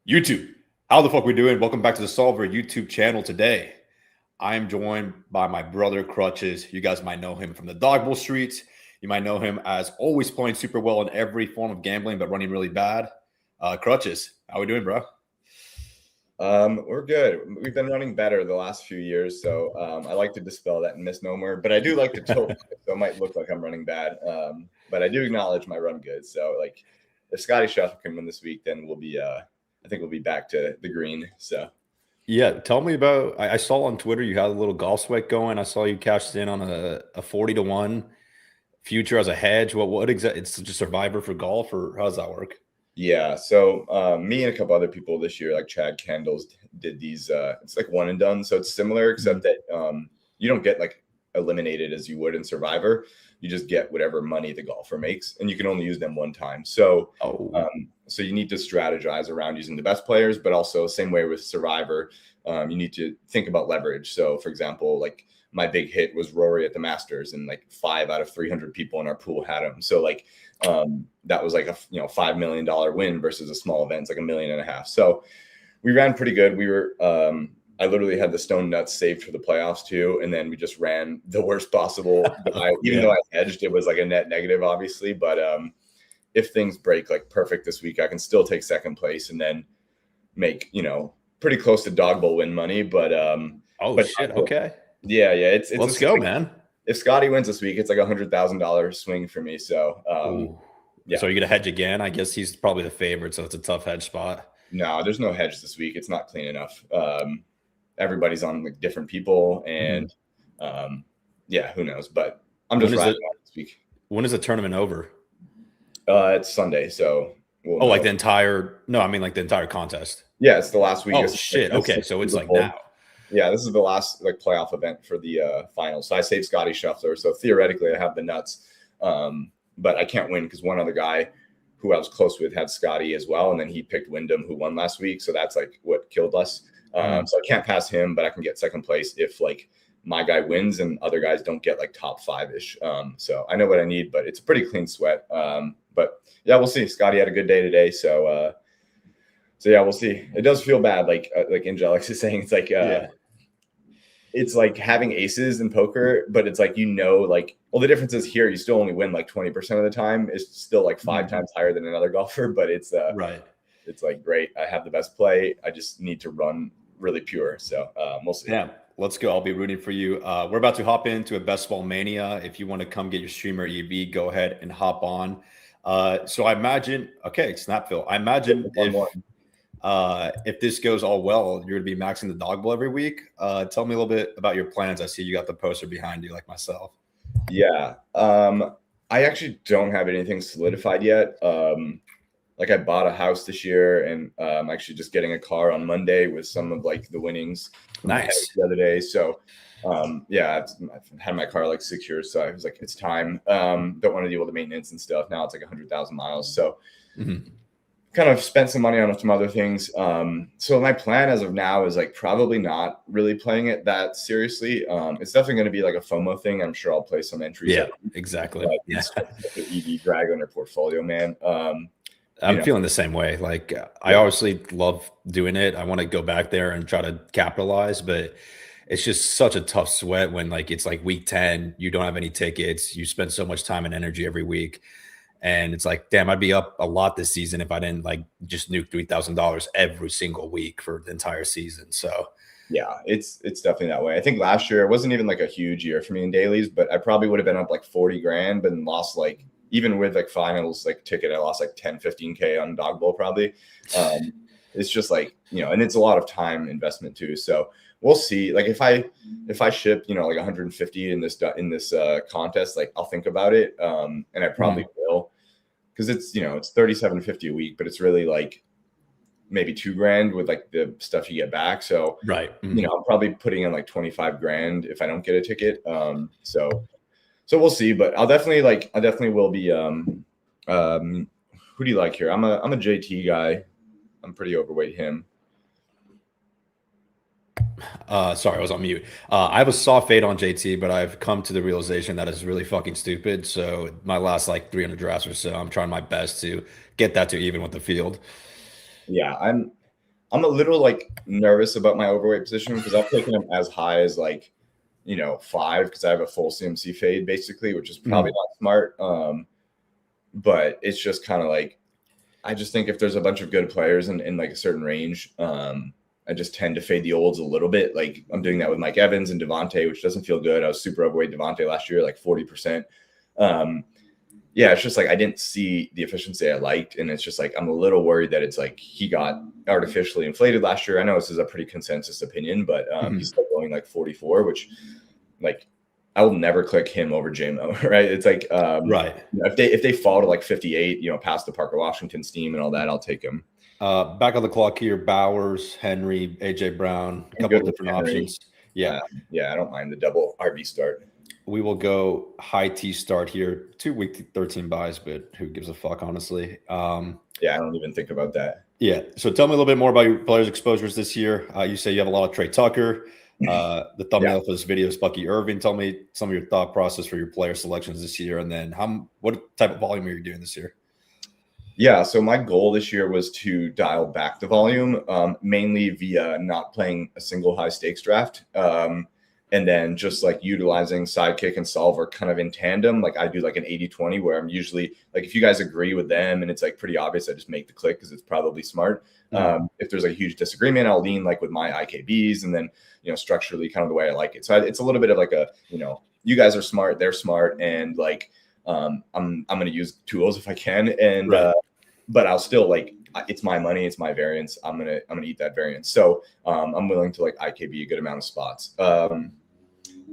YouTube, how the fuck we doing? Welcome back to the Solver YouTube channel today. I am joined by my brother Krutches. You guys might know him from the Dawg Bowl streets. You might know him as always playing super well in every form of gambling, but running really bad. Krutches, how we doing, bro? We're good. We've been running better the last few years, so I like to dispel that misnomer. But I do like to tilt, so it might look like I'm running bad. But I do acknowledge my run good. So, like, if Scotty Shuffle can win this week, then we'll be. I think we'll be back to the green. So, yeah, tell me about. I saw on Twitter you had a little golf sweat going. I saw you cashed in on a 40-1 future as a hedge. What exactly? It's just Survivor for golf, or how does that work? Yeah, so me and a couple other people this year, like Chad Candles, did these. It's like one and done, so it's similar, except that you don't get like eliminated as you would in Survivor. You just get whatever money the golfer makes, and you can only use them one time. So, so you need to strategize around using the best players, but also same way with Survivor, you need to think about leverage. So, for example, like my big hit was Rory at the Masters, and like 5 out of 300 people in our pool had him. So like that was like a $5 million win versus a small event, it's like $1.5 million. So we ran pretty good. We were I literally had the stone nuts saved for the playoffs too, and then we just ran the worst possible. Even though I hedged, it was like a net negative, obviously. But if things break like perfect this week, I can still take second place and then make pretty close to Dawg Bowl win money. But shit, okay. Yeah. It's let's go, man. If Scotty wins this week, it's like $100,000 swing for me. So, yeah. So you're gonna hedge again? I guess he's probably the favorite, so it's a tough hedge spot. No, there's no hedge this week. It's not clean enough. Everybody's on like different people, and yeah, who knows? But I'm just riding out this week. When is the tournament over? It's Sunday, so like the entire? No, I mean like the entire contest. Yeah, it's the last week. Oh shit! Okay, so it's like now. Yeah, this is the last like playoff event for the finals. So I saved Scotty Shuffler. So theoretically, I have the nuts, but I can't win because one other guy who I was close with had Scotty as well, and then he picked Wyndham, who won last week. So that's like what killed us. So I can't pass him, but I can get second place if like my guy wins and other guys don't get like top 5-ish. So I know what I need, but it's a pretty clean sweat. But yeah, we'll see. Scotty had a good day today, so yeah, we'll see. It does feel bad, like Angelix is saying. It's like it's like having aces in poker, but it's like like, well, the difference is here you still only win like 20% of the time. It's still like 5 times higher than another golfer, but it's right. It's like, great, I have the best play. I just need to run really pure. So we'll see. Yeah, let's go. I'll be rooting for you. We're about to hop into a best ball mania. If you want to come get your streamer EV, go ahead and hop on. So I imagine, okay, Snapville. I imagine if this goes all well, you're going to be maxing the Dawg Bowl every week. Tell me a little bit about your plans. I see you got the poster behind you, like myself. Yeah. I actually don't have anything solidified yet. Like I bought a house this year, and I'm actually just getting a car on Monday with some of like the winnings. Nice. The other day. So yeah, I've had my car like 6 years. So I was like, it's time. Don't want to deal with the maintenance and stuff. Now it's like 100,000 miles. So kind of spent some money on some other things. So my plan as of now is like probably not really playing it that seriously. It's definitely going to be like a FOMO thing. I'm sure I'll play some entries. Yeah, exactly. Yeah. The EV drag on your portfolio, man. I'm feeling the same way. Like I obviously love doing it. I want to go back there and try to capitalize, but it's just such a tough sweat when like it's like week 10, you don't have any tickets, you spend so much time and energy every week. And it's like, damn, I'd be up a lot this season if I didn't like just nuke $3,000 every single week for the entire season. So yeah, it's definitely that way. I think last year it wasn't even like a huge year for me in dailies, but I probably would have been up like 40 grand, but lost like, even with like finals, like ticket, I lost like 10, 15K on Dawg Bowl probably. It's just like, and it's a lot of time investment too. So we'll see. Like if I ship, like 150 in this contest, like I'll think about it. And I probably will, because it's, it's 37.50 a week, but it's really like maybe 2 grand with like the stuff you get back. So, right. I'm probably putting in like 25 grand if I don't get a ticket. So we'll see, but I definitely will be. Who do you like here? I'm a JT guy. I'm pretty overweight him. Sorry, I was on mute. I have a soft fade on JT, but I've come to the realization that it's really fucking stupid. So my last like 300 drafts or so, I'm trying my best to get that to even with the field. Yeah, I'm a little like nervous about my overweight position because I've taken him as high as like, 5 because I have a full CMC fade basically, which is probably not smart. But it's just kind of like, I just think if there's a bunch of good players in like a certain range, I just tend to fade the olds a little bit. Like I'm doing that with Mike Evans and Devontae, which doesn't feel good. I was super overweight Devontae last year, like 40%. Yeah, it's just like I didn't see the efficiency I liked. And it's just like I'm a little worried that it's like he got artificially inflated last year. I know this is a pretty consensus opinion, but he's still going like 44, which like I will never click him over JMO, right? It's like right. If they fall to like 58, past the Parker Washington steam and all that, I'll take him. Back on the clock here, Bowers, Henry, AJ Brown, a couple of different options. Yeah. I don't mind the double RB start. We will go high T start here. 2 week 13 buys, but who gives a fuck, honestly? I don't even think about that. Yeah. So tell me a little bit more about your players' exposures this year. You say you have a lot of Trey Tucker. The thumbnail for this video is Bucky Irving. Tell me some of your thought process for your player selections this year, and then what type of volume are you doing this year? Yeah, so my goal this year was to dial back the volume, mainly via not playing a single high stakes draft. And then just like utilizing sidekick and solver kind of in tandem. Like I do like an 80-20 where I'm usually like, if you guys agree with them and it's like pretty obvious, I just make the click because it's probably smart. If there's like a huge disagreement, I'll lean like with my IKBs and then, structurally kind of the way I like it. So it's a little bit of like a, you guys are smart, they're smart. And like, I'm going to use tools if I can. And, but I'll still like, it's my money, it's my variance. I'm going to eat that variance. So I'm willing to like IKB a good amount of spots.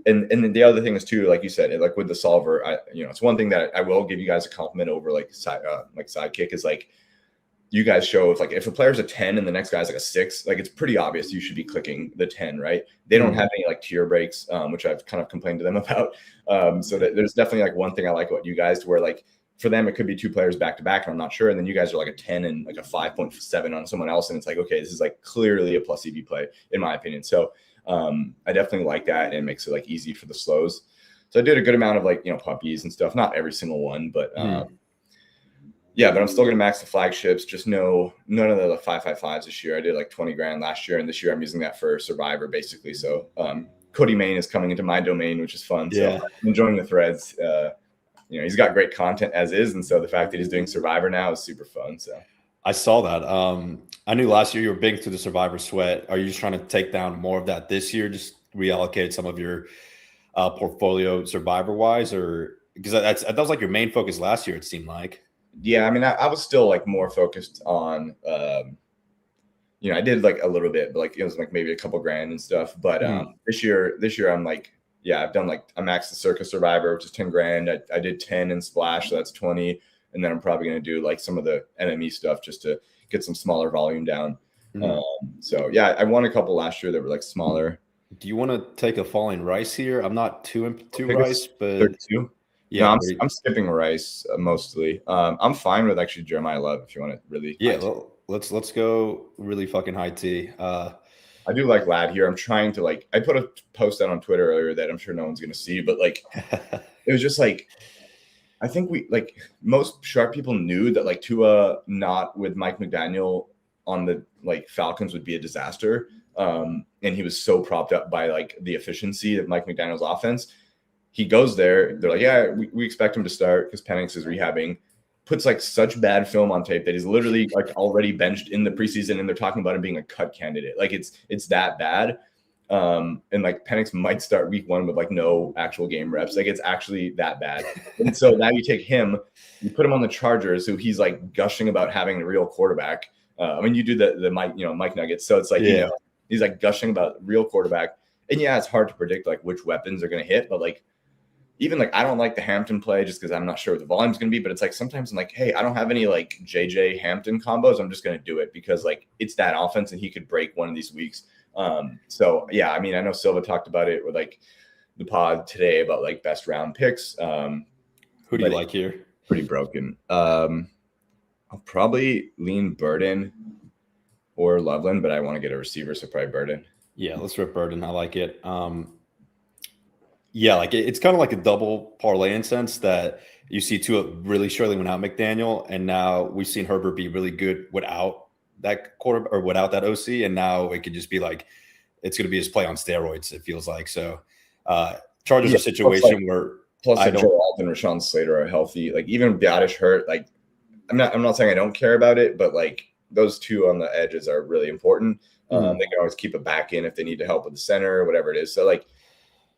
And then the other thing is too, like you said, like with the solver, it's one thing that I will give you guys a compliment over like sidekick is like you guys show if a player's a 10 and the next guy's like a 6, like it's pretty obvious you should be clicking the 10, right? They don't have any like tier breaks, which I've kind of complained to them about. So that there's definitely like one thing I like about you guys to where like for them, it could be 2 players back to back and I'm not sure. And then you guys are like a 10 and like a 5.7 on someone else. And it's like, okay, this is like clearly a plus EV play in my opinion. So I definitely like that and it makes it like easy for the slows. So I did a good amount of like, puppies and stuff, not every single one, but yeah, but I'm still going to max the flagships. Just none of the 555s this year. I did like 20 grand last year and this year I'm using that for Survivor basically. So Cody Main is coming into my domain, which is fun. So I'm enjoying the threads. He's got great content as is. And so the fact that he's doing Survivor now is super fun. So I saw that. I knew last year you were big through the Survivor sweat. Are you just trying to take down more of that this year? Just reallocate some of your portfolio Survivor wise, or because that was like your main focus last year, it seemed like. Yeah, I mean, I was still like more focused on, I did like a little bit, but like it was like maybe a couple grand and stuff. But this year I'm like, I've done like I maxed the Circus Survivor, which is 10 grand. I did 10 in Splash, so that's 20. And then I'm probably going to do like some of the NME stuff just to get some smaller volume down. So yeah, I won a couple last year that were like smaller. Do you want to take a falling Rice here? I'm not too Rice, but 32. Yeah, no, I'm skipping Rice mostly. I'm fine with actually Jeremiah Love if you want to really. Yeah, let's go really fucking high T. I do like Lad here. I'm trying to like. I put a post out on Twitter earlier that I'm sure no one's gonna see, but like, it was just like, I think we like most sharp people knew that like Tua not with Mike McDaniel on the like Falcons would be a disaster. And he was so propped up by like the efficiency of Mike McDaniel's offense. He goes there. They're like, yeah, we expect him to start because Penix is rehabbing. Puts like such bad film on tape that he's literally like already benched in the preseason, and they're talking about him being a cut candidate. Like it's that bad. And like Penix might start week 1 with like no actual game reps. Like it's actually that bad. And so now you take him, you put him on the Chargers, who he's like gushing about having a real quarterback. I mean, you do the Mike Nuggets. So it's like, he's like gushing about real quarterback. And yeah, it's hard to predict like which weapons are going to hit, but like, even like, I don't like the Hampton play just because I'm not sure what the volume's going to be, but it's like, sometimes I'm like, hey, I don't have any like JJ Hampton combos. I'm just going to do it because like it's that offense and he could break one of these weeks. So yeah, I mean, I know Silva talked about it with like the pod today about like best round picks. Who do you like here? Pretty broken. I'll probably lean Burden or Loveland, but I want to get a receiver, so probably Burden. Yeah, let's rip Burden. I like it. Yeah, like it's kind of like a double parlay in sense that you see Tua really struggling without McDaniel, and now we've seen Herbert be really good without that quarter or without that OC, and now it could just be like it's going to be his play on steroids. It feels like so. Chargers a situation where plus if Joe Alt and Rashawn Slater are healthy, like even Badish hurt, like I'm not saying I don't care about it, but like those two on the edges are really important. They can always keep a back in if they need to help with the center or whatever it is. So like,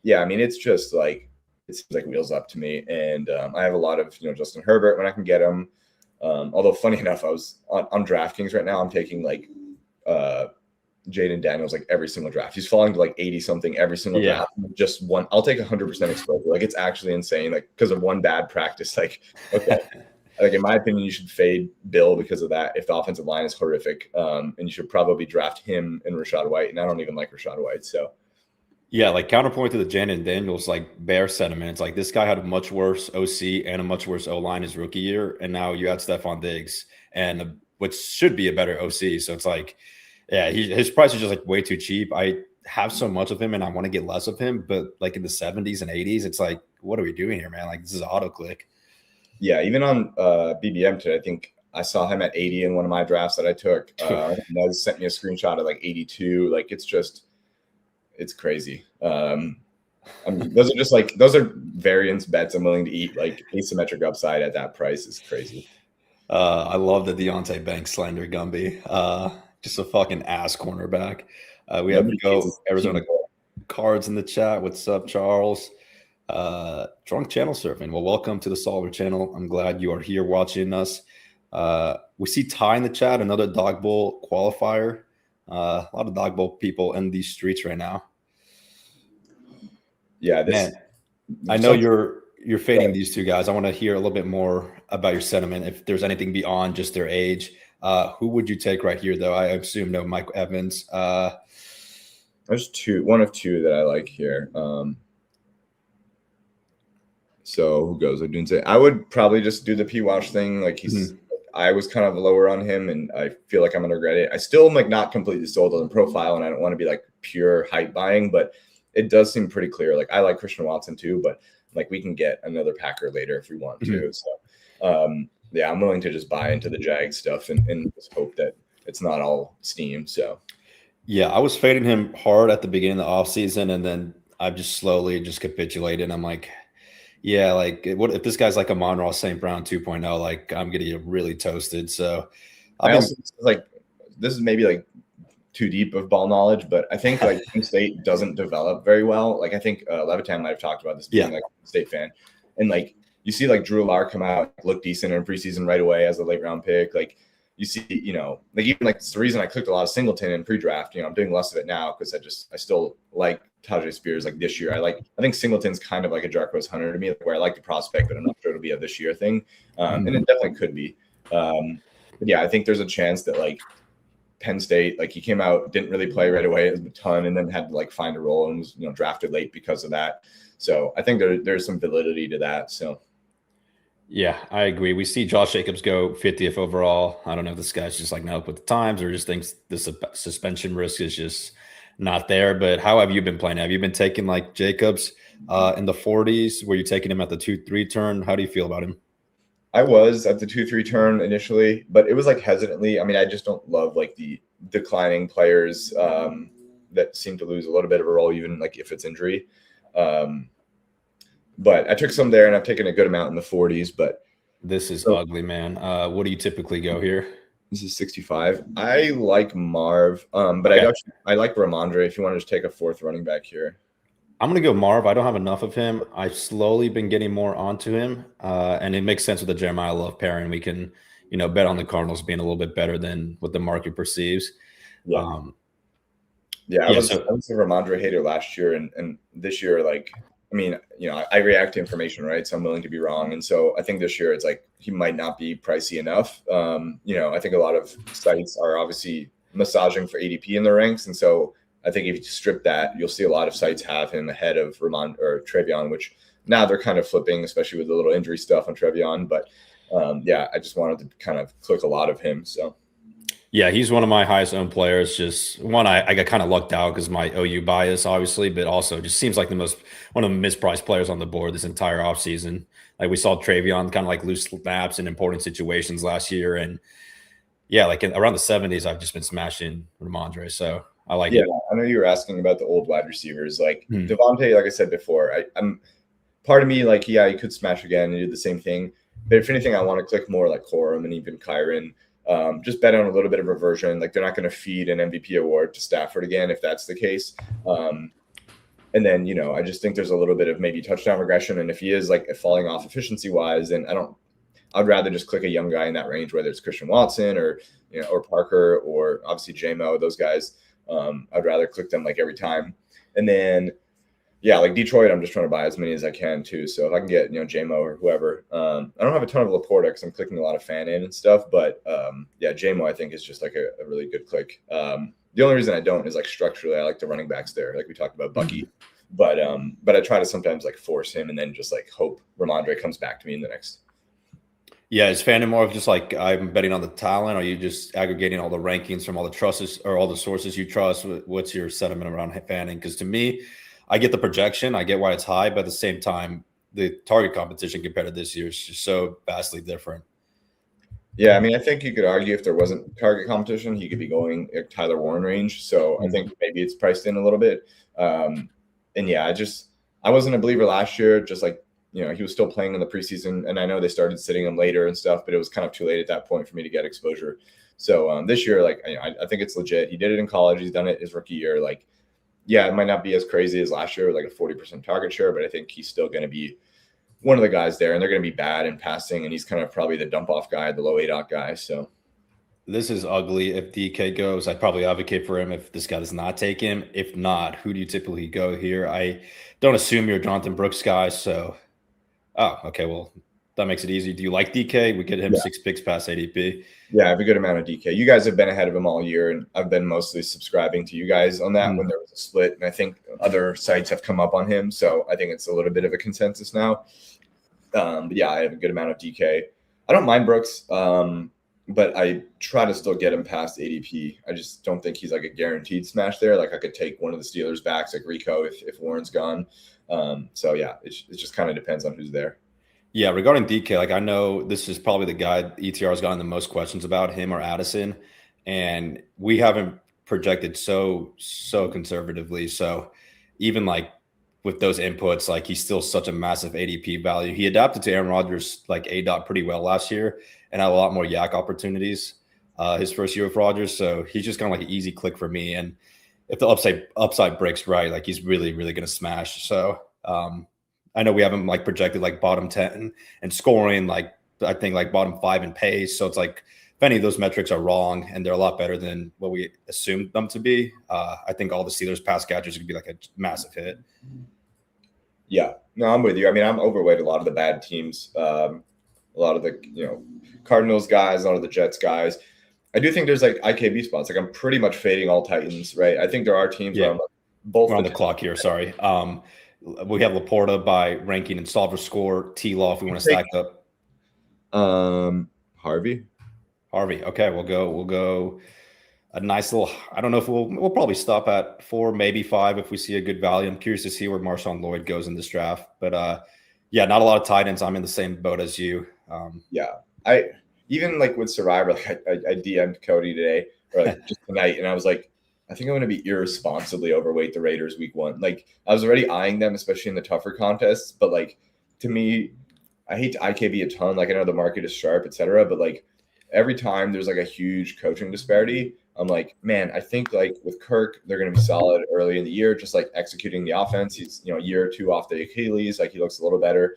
yeah, I mean, it's just like it seems like wheels up to me, and I have a lot of Justin Herbert when I can get him. Although funny enough, I was on DraftKings right now. I'm taking like Jaden Daniels like every single draft. He's falling to like 80 something every single draft. Just one. I'll take 100% exposure. Like it's actually insane. Like because of one bad practice. Like okay. Like in my opinion, you should fade Bill because of that. If the offensive line is horrific, and you should probably draft him and Rachaad White. And I don't even like Rachaad White. So yeah, like counterpoint to the Jaden Daniels like bear sentiment. It's like this guy had a much worse OC and a much worse O line his rookie year, and now you add Stephon Diggs and which should be a better OC. So it's like, yeah, his price is just like way too cheap. I have so much of him and I want to get less of him, but like in the 70s and 80s, it's like, what are we doing here, man? Like this is auto click. Yeah, even on BBM today, I think I saw him at 80 in one of my drafts that I took. Nez sent me a screenshot of like 82. Like it's crazy. I mean, those are variance bets I'm willing to eat. Like asymmetric upside at that price is crazy. I love the Deontay Banks slander, Gumby. Just a fucking ass cornerback. We have Arizona Cards in the chat. What's up, Charles? Drunk channel surfing. Well, welcome to the Solver channel. I'm glad you are here watching us. We see Ty in the chat, another Dawg Bowl qualifier. A lot of Dawg Bowl people in these streets right now. Yeah, I know you're fading these two guys. I want to hear a little bit more about your sentiment. If there's anything beyond just their age, who would you take right here, though? I assume no Mike Evans. There's one of two that I like here. So who goes? I would probably just do the P-Wash thing. Like I was kind of lower on him, and I feel like I'm gonna regret it. I still am like not completely sold on the profile, and I don't want to be like pure hype buying, but it does seem pretty clear. Like I like Christian Watson too, but like we can get another Packer later if we want to. So yeah, I'm willing to just buy into the Jag stuff and just hope that it's not all steam. So yeah, I was fading him hard at the beginning of the offseason, and then I've just slowly just capitulated. I'm like, yeah, like what if this guy's like a Monroe St. Brown 2.0? Like I'm gonna get really toasted. So I also like this is maybe like too deep of ball knowledge, but I think like Penn State doesn't develop very well. Like I think Levitan might have talked about this being like a State fan, and like you see like Drew Lar come out, look decent in preseason right away as a late round pick. Like you see, like even like it's the reason I clicked a lot of Singleton in pre-draft. I'm doing less of it now because I still like Tajay Spears. Like this year, I think Singleton's kind of like a Jarquez Hunter to me, like where I like the prospect, but I'm not sure it'll be a this year thing. And it definitely could be. But yeah, I think there's a chance that like Penn State, like he came out, didn't really play right away a ton, and then had to like find a role and was drafted late because of that. So I think there's some validity to that. So. Yeah, I agree. We see Josh Jacobs go 50th overall. I don't know if this guy's just like not up with the times or just thinks the suspension risk is just not there. But how have you been playing? Have you been taking like Jacobs in the 40s? Were you taking him at the 2-3 turn? How do you feel about him? I was at the 2-3 turn initially, but it was like hesitantly. I mean, I just don't love like the declining players that seem to lose a little bit of a role, even like if it's injury. But I took some there, and I've taken a good amount in the 40s. But this is ugly, man. What do you typically go here? This is 65. I like Marv, but okay. I like Ramondre. If you want to just take a fourth running back here, I'm gonna go Marv. I don't have enough of him. I've slowly been getting more onto him, and it makes sense with the Jeremiah Love pairing. We can, bet on the Cardinals being a little bit better than what the market perceives. Yeah. I was a Ramondre hater last year, and this year, like. I mean, I react to information, right? So I'm willing to be wrong. And so I think this year it's like he might not be pricey enough. I think a lot of sites are obviously massaging for ADP in the ranks. And so I think if you strip that, you'll see a lot of sites have him ahead of Ramon or Trevion, which now they're kind of flipping, especially with the little injury stuff on Trevion. But I just wanted to kind of click a lot of him. So. Yeah, he's one of my highest owned players. Just one, I got kind of lucked out because my OU bias, obviously, but also just seems like one of the mispriced players on the board this entire offseason. Like we saw Trevion kind of like lose snaps in important situations last year, and Yeah, like around the 70s, I've just been smashing Ramondre, so I like Yeah, it. I know you were asking about the old wide receivers. Like Hmm. Devontae, like I said before, I'm part of me like, yeah, he could smash again and do the same thing. But if anything, I want to click more like Corum and even Kyron. Just bet on a little bit of reversion. Like they're not going to feed an MVP award to Stafford again if that's the case. And then, I just think there's a little bit of maybe touchdown regression. And if he is like falling off efficiency wise, then I'd rather just click a young guy in that range, whether it's Christian Watson or or Parker or obviously JMO, those guys. I'd rather click them like every time. And then yeah, like Detroit, I'm just trying to buy as many as I can too. So if I can get JMO or whoever, I don't have a ton of Laporta because I'm clicking a lot of fan in and stuff. But yeah, JMO I think is just like a really good click. The only reason I don't is like structurally I like the running backs there, like we talked about Bucky. But I try to sometimes like force him and then just like hope Ramondre comes back to me in the next. Yeah, is fanning more of just like I'm betting on the talent? Or are you just aggregating all the rankings from all the trusts or all the sources you trust? What's your sentiment around fanning? Because to me, I get the projection, I get why it's high, but at the same time, the target competition compared to this year is just so vastly different. Yeah, I mean, I think you could argue if there wasn't target competition, he could be going at Tyler Warren range. So I think maybe it's priced in a little bit. And yeah, I wasn't a believer last year, just like he was still playing in the preseason, and I know they started sitting him later and stuff, but it was kind of too late at that point for me to get exposure. So this year, like I think it's legit. He did it in college. He's done it his rookie year. Like, yeah, it might not be as crazy as last year, like a 40% target share, but I think he's still going to be one of the guys there, and they're going to be bad in passing, and he's kind of probably the dump off guy, the low ADOT guy. So this is ugly. If DK goes, I'd probably advocate for him if this guy does not take him. If not, who do you typically go here? I don't assume you're a Jonathan Brooks guy, so okay, well, that makes it easy. Do you like DK? We get him 6 picks past ADP. Yeah, I have a good amount of DK. You guys have been ahead of him all year, and I've been mostly subscribing to you guys on that when there was a split. And I think other sites have come up on him, so I think it's a little bit of a consensus now. But yeah, I have a good amount of DK. I don't mind Brooks, but I try to still get him past ADP. I just don't think he's like a guaranteed smash there. Like I could take one of the Steelers backs, like Rico, if Warren's gone. So yeah, it just kind of depends on who's there. Yeah, regarding DK, like I know this is probably the guy ETR has gotten the most questions about, him or Addison, and we haven't projected so conservatively. So even like with those inputs, like he's still such a massive ADP value. He adapted to Aaron Rodgers like ADOT pretty well last year and had a lot more yak opportunities his first year with Rodgers. So he's just kind of like an easy click for me. And if the upside breaks right, like he's really going to smash. So I know we haven't like projected like bottom 10 and scoring, like I think like bottom 5 in pace. So it's like if any of those metrics are wrong and they're a lot better than what we assumed them to be, I think all the Steelers pass catchers are gonna be like a massive hit. Yeah, no, I'm with you. I mean, I'm overweight a lot of the bad teams, a lot of the Cardinals guys, a lot of the Jets guys. I do think there's like IKB spots. Like I'm pretty much fading all Titans, right? I think there are teams where I'm both on the clock here. Sorry. We have Laporta by ranking and solver score. T-Law if we want to stack up. Harvey. Okay, we'll go a nice little. I don't know if we'll probably stop at 4, maybe 5 if we see a good value. I'm curious to see where Marshawn Lloyd goes in this draft. But yeah, not a lot of tight ends. I'm in the same boat as you. Yeah, I even like with Survivor, like I DM'd Cody today or like just tonight, and I was like, I think I'm going to be irresponsibly overweight the Raiders week 1. Like I was already eyeing them, especially in the tougher contests. But like to me, I hate IKB a ton. Like I know the market is sharp, etc. But like every time there's like a huge coaching disparity, I'm like, man, I think like with Kirk, they're going to be solid early in the year, just like executing the offense. He's a year or 2 off the Achilles, like he looks a little better.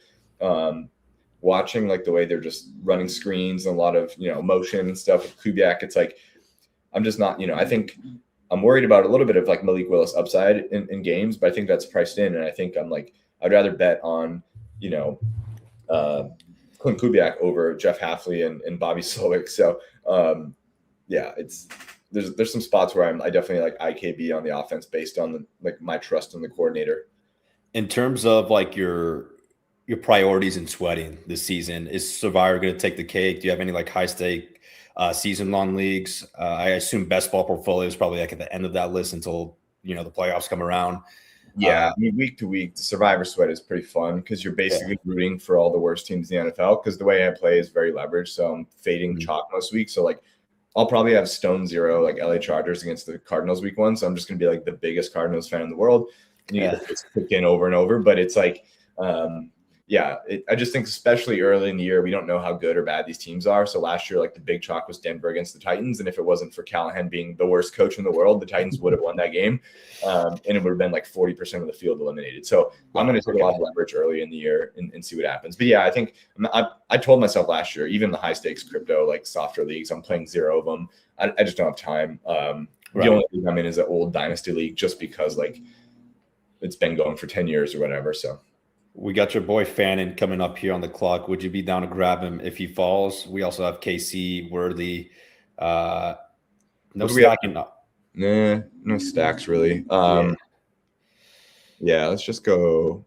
Watching like the way they're just running screens and a lot of motion and stuff with Kubiak, it's like I'm just not. I think I'm worried about a little bit of like Malik Willis upside in games, but I think that's priced in, and I think I'd rather bet on Clint Kubiak over Jeff Hafley and Bobby Slowick. So yeah, there's some spots where I definitely like IKB on the offense based on my trust in the coordinator. In terms of like your priorities in sweating this season, is Survivor going to take the cake? Do you have any like high stake season long leagues? I assume best ball portfolio is probably like at the end of that list until the playoffs come around. Yeah, I mean, week to week, the Survivor sweat is pretty fun because you're basically rooting for all the worst teams in the NFL because the way I play is very leveraged. So I'm fading chalk most weeks. So like I'll probably have Stone 0 like LA Chargers against the Cardinals week 1. So I'm just gonna be like the biggest Cardinals fan in the world. And you get this kick in over and over, but it's like I just think especially early in the year, we don't know how good or bad these teams are. So last year, like the big chalk was Denver against the Titans. And if it wasn't for Callahan being the worst coach in the world, the Titans would have won that game. And it would have been like 40% of the field eliminated. So I'm going to take a lot of leverage early in the year and see what happens. But yeah, I think I told myself last year, even the high stakes crypto, like softer leagues, I'm playing 0 of them. I just don't have time. The only league I'm in is an old dynasty league just because like it's been going for 10 years or whatever. So. We got your boy Fannin coming up here on the clock. Would you be down to grab him if he falls? We also have KC, Worthy. No stacking. Nah, no stacks really. Yeah, let's just go.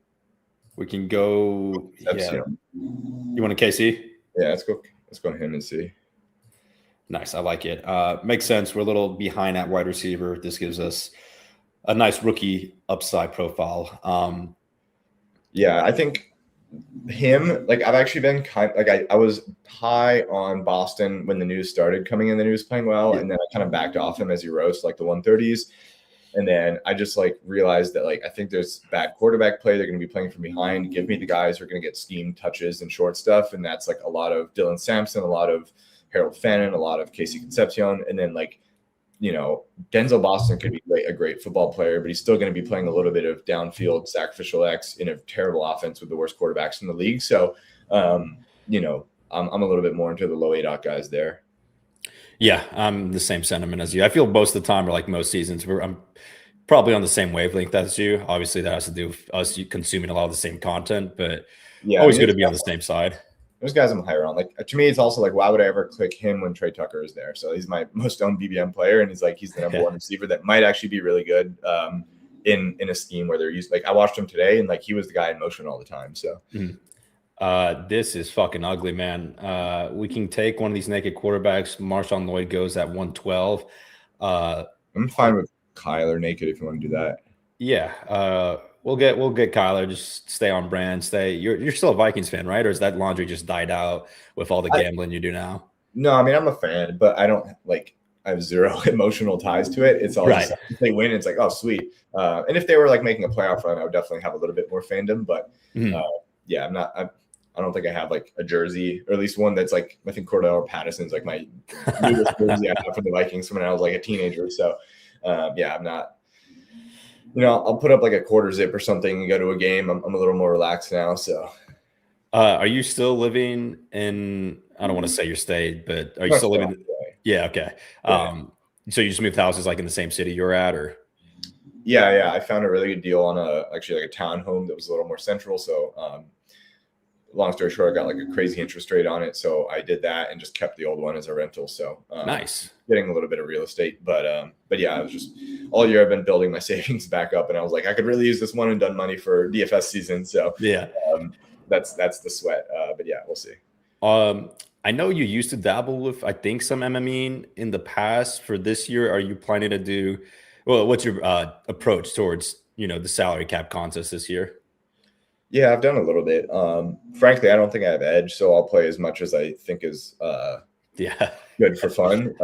We can go. You want a KC? Yeah, let's go to him and see. Nice. I like it. Makes sense. We're a little behind at wide receiver. This gives us a nice rookie upside profile. Yeah, I think him, like I've actually been I was high on Boston when the news started coming in, the news playing well, and then I kind of backed off him as he rose to like the 130s. And then I just like realized that like I think there's bad quarterback play. They're going to be playing from behind. Give me the guys who are going to get scheme touches and short stuff. And that's like a lot of Dylan Sampson, a lot of Harold Fannin, a lot of Casey Concepcion. And then like, Denzel Boston could be a great football player, but he's still going to be playing a little bit of downfield sacrificial X in a terrible offense with the worst quarterbacks in the league. So, I'm a little bit more into the low ADOT guys there. Yeah, I'm the same sentiment as you. I feel most of the time, or like most seasons, I'm probably on the same wavelength as you. Obviously, that has to do with us consuming a lot of the same content, but always good to be on the same side. There's guys I'm higher on. Like to me, it's also like, why would I ever click him when Trey Tucker is there? So he's my most owned BBM player, and he's the number one receiver that might actually be really good in a scheme where they're used. Like I watched him today, and like he was the guy in motion all the time. So this is fucking ugly, man. We can take one of these naked quarterbacks. Marshawn Lloyd goes at 112. I'm fine with Kyler naked if you want to do that. Yeah. We'll get Kyler. Just stay on brand. You're still a Vikings fan, right? Or is that laundry just died out with all the gambling you do now? No, I mean I'm a fan, but I don't like. I have zero emotional ties to it. It's all right. Just, if they win, it's like, oh sweet. And if they were like making a playoff run, I would definitely have a little bit more fandom. But I'm not. I don't think I have like a jersey, or at least one that's like I think Cordell Patterson's like my newest jersey I have for the Vikings from when I was like a teenager. So I'm not. I'll put up like a quarter zip or something and go to a game. I'm a little more relaxed now. So, are you still living in? I don't want to say your state, but are you still living? Yeah. Okay. Yeah. So you just moved houses like in the same city you're at, or? Yeah. I found a really good deal on a townhome that was a little more central. So, long story short, I got like a crazy interest rate on it. So I did that and just kept the old one as a rental. So nice. Getting a little bit of real estate, but yeah, I was just all year I've been building my savings back up, and I was like, I could really use this one and done money for DFS season. So yeah, that's the sweat. But yeah, we'll see. I know you used to dabble with, I think, some MME in the past. For this year, are you planning to do? Well, what's your approach towards the salary cap contest this year? Yeah, I've done a little bit. Frankly, I don't think I have edge, so I'll play as much as I think is good for fun.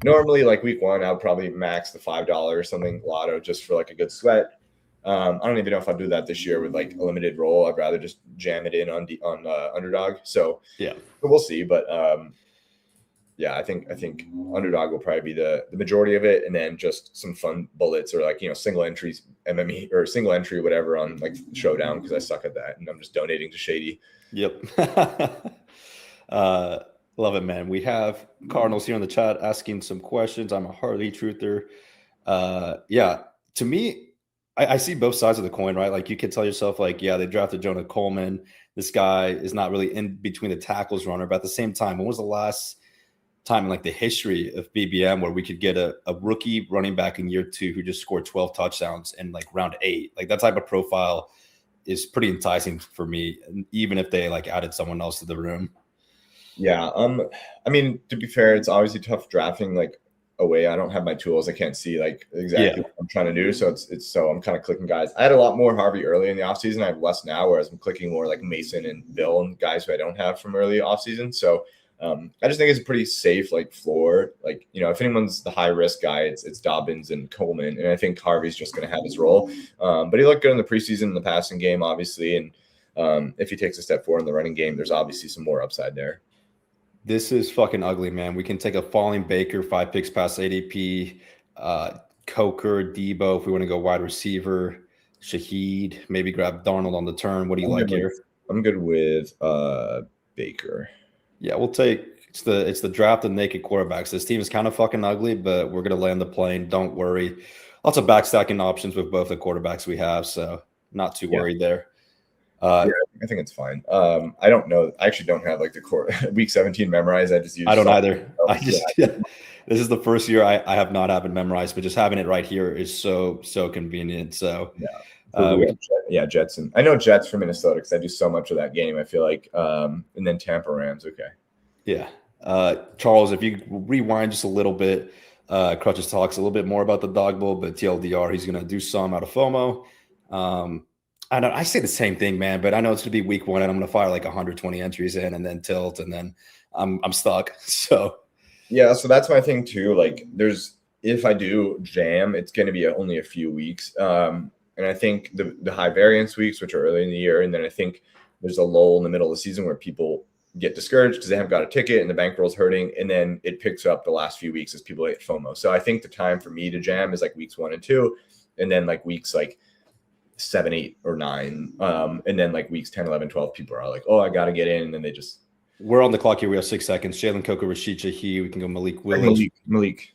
Normally, like week one, I'll probably max the $5 or something lotto just for like a good sweat. I don't even know if I'll do that this year with like a limited roll. I'd rather just jam it in on underdog. So yeah, but we'll see. But I think underdog will probably be the majority of it, and then just some fun bullets or like single entries MME or single entry whatever on like Showdown because I suck at that and I'm just donating to Shady. Yep. Love it, man. We have Cardinals here in the chat asking some questions. I'm a Harley truther. To me, I see both sides of the coin, right? Like you can tell yourself like, yeah, they drafted Jonah Coleman. This guy is not really in between the tackles runner, but at the same time, when was the last time in like the history of BBM where we could get a rookie running back in year 2 who just scored 12 touchdowns in like round 8? Like that type of profile is pretty enticing for me, even if they like added someone else to the room. Yeah. I mean, to be fair, it's obviously tough drafting like away. I don't have my tools. I can't see like exactly what I'm trying to do. So so I'm kind of clicking guys. I had a lot more Harvey early in the offseason. I have less now, whereas I'm clicking more like Mason and Bill and guys who I don't have from early offseason. So I just think it's a pretty safe like floor. Like, you know, if anyone's the high risk guy, it's Dobbins and Coleman, and I think Harvey's just going to have his role. But he looked good in the preseason in the passing game, obviously, and if he takes a step forward in the running game, there's obviously some more upside there. This is fucking ugly, man. We can take a falling Baker, 5 picks past ADP, Coker, Debo, if we want to go wide receiver, Shaheed, maybe grab Darnold on the turn. What do you like here? I'm good with Baker. Yeah, we'll take it's the draft of naked quarterbacks. This team is kind of fucking ugly, but we're gonna land the plane. Don't worry. Lots of backstacking options with both the quarterbacks we have, so not too worried there. I think it's fine. I don't know. I actually don't have like the week 17 memorized. I just use. I don't either. This is the first year I have not having memorized, but just having it right here is so convenient. So Jets, and I know Jets from Minnesota because I do so much of that game. I feel like, and then Tampa Rams. Okay. Yeah, Charles, if you rewind just a little bit, Krutches talks a little bit more about the Dawg Bowl, but TLDR, he's gonna do some out of FOMO. I say the same thing, man, but I know it's gonna be week 1 and I'm gonna fire like 120 entries in and then tilt and then I'm stuck. So yeah, so that's my thing too. Like if I do jam, it's gonna be only a few weeks. And I think the high variance weeks, which are early in the year, and then I think there's a lull in the middle of the season where people get discouraged because they haven't got a ticket and the bankroll's hurting, and then it picks up the last few weeks as people hit FOMO. So I think the time for me to jam is like weeks 1 and 2, and then like weeks like 7, 8, or 9, and then like weeks 10, 11, 12, people are like, oh, I got to get in, and then they just. We're on the clock here. We have 6 seconds. Jalen Coker, Rashid Shaheed. We can go Malik Willis. Malik.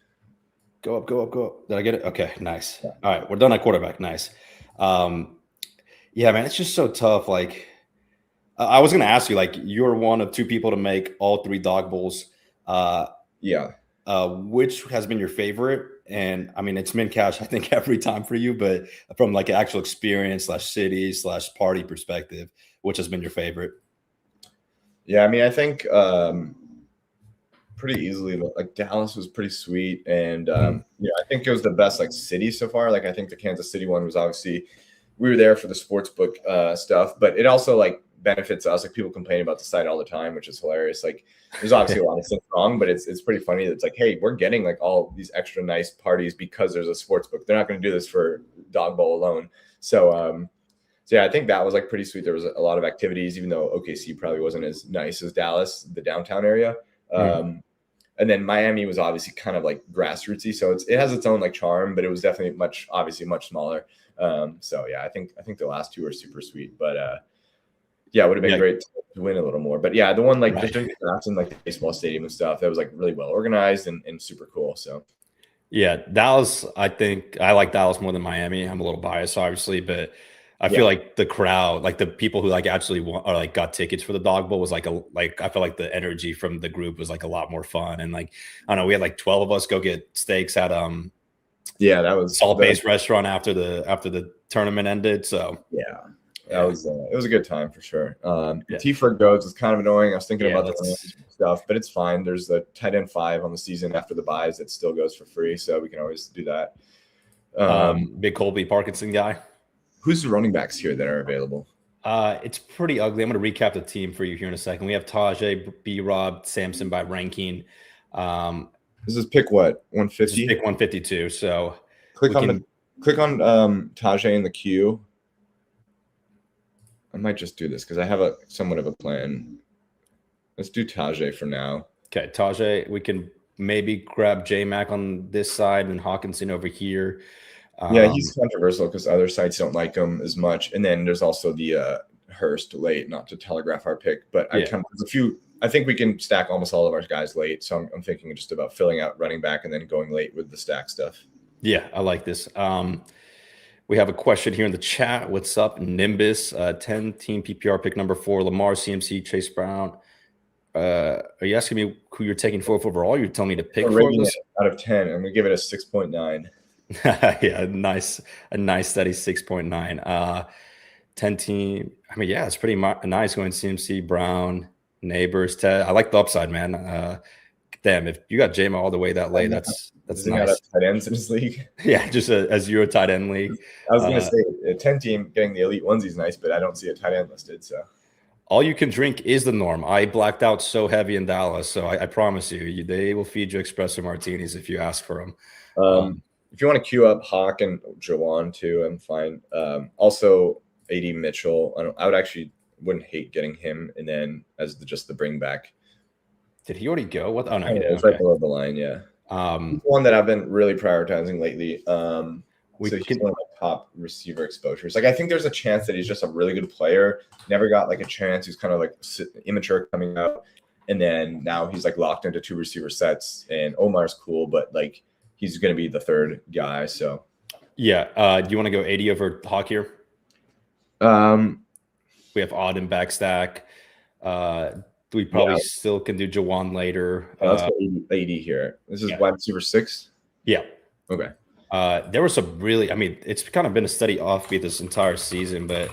Go up. Did I get it? Okay, nice. Yeah. All right, we're done at quarterback. Nice. Yeah, man, it's just so tough. Like, I was going to ask you, like, you're one of 2 people to make all 3 Dawg Bowls. Which has been your favorite? And I mean, it's mincasher, I think, every time for you, but from like an actual experience / city / party perspective, which has been your favorite? Yeah, I mean, I think pretty easily, like Dallas was pretty sweet. And I think it was the best like city so far. Like, I think the Kansas City one was obviously, we were there for the sportsbook stuff, but it also like benefits us. Like, people complain about the site all the time, which is hilarious. Like, there's obviously a lot of things wrong, but it's pretty funny that it's like, hey, we're getting like all these extra nice parties because there's a sports book. They're not going to do this for Dawg Bowl alone. So yeah, I think that was like pretty sweet. There was a lot of activities, even though OKC probably wasn't as nice as Dallas, the downtown area. And then Miami was obviously kind of like grassrootsy, so it has its own like charm, but it was definitely much smaller. So yeah, I think the last 2 are super sweet, but yeah, it would have been great to win a little more. But yeah, the one like just doing drafts in like the baseball stadium and stuff, that was like really well organized and super cool. So yeah, Dallas, I think I like Dallas more than Miami. I'm a little biased, obviously, but I feel like the crowd, like the people who like actually want or like got tickets for the Dawg Bowl was like I feel like the energy from the group was like a lot more fun. And like, I don't know, we had like 12 of us go get steaks at that was salt-based restaurant after the tournament ended. So yeah. That was it was a good time for sure. T for goats is kind of annoying. I was thinking about the stuff, but it's fine. There's the tight end 5 on the season after the buys that still goes for free, so we can always do that. Big Colby Parkinson guy. Who's the running backs here that are available? It's pretty ugly. I'm going to recap the team for you here in a second. We have Tajay, B-Rob, Samson by ranking. This is pick what? 150? Pick 152. So click on Tajay in the queue. I might just do this because I have somewhat of a plan. Let's do Tajay for now. Okay, Tajay. We can maybe grab J-Mac on this side and Hawkinson over here. Yeah, he's controversial because other sites don't like him as much. And then there's also the Hurst late, not to telegraph our pick, but there's a few. I think we can stack almost all of our guys late. So I'm thinking just about filling out running back and then going late with the stack stuff. Yeah, I like this. We have a question here in the chat. What's up, Nimbus? 10-team PPR pick number 4, Lamar, CMC, Chase Brown. Are you asking me who you're taking 4th overall? You're telling me to pick 4 out of 10. I'm going to give it a 6.9. Yeah, a nice steady 6.9. 10-team. I mean, yeah, it's pretty nice going CMC, Brown, Neighbors, Ted. I like the upside, man. Damn, if you got J-Mo all the way that late, that's nice. Tight ends in this league. Yeah, just a 0 tight end league. I was going to say a 10-team getting the elite onesie is nice, but I don't see a tight end listed. So All you can drink is the norm. I blacked out so heavy in Dallas, so I promise they will feed you espresso martinis if you ask for them. If you want to queue up Hawk and Jawan too, I'm fine. Also, AD Mitchell, I would actually wouldn't hate getting him, and then as just the bring back. Did he already go? What? Oh no, he did. It's right below the line. Yeah, one that I've been really prioritizing lately. So he's one of my top receiver exposures. Like I think there's a chance that he's just a really good player. Never got like a chance. He's kind of like immature coming out, and then now he's like locked into 2 receiver sets. And Omar's cool, but like he's going to be the third guy. So yeah, do you want to go 80 over Hawk here? We have Odd and backstack. We probably still can do Jawan later. Let's go 80 here. This is wide receiver 6. Yeah. Okay. There was some really, I mean, it's kind of been a steady offbeat this entire season, but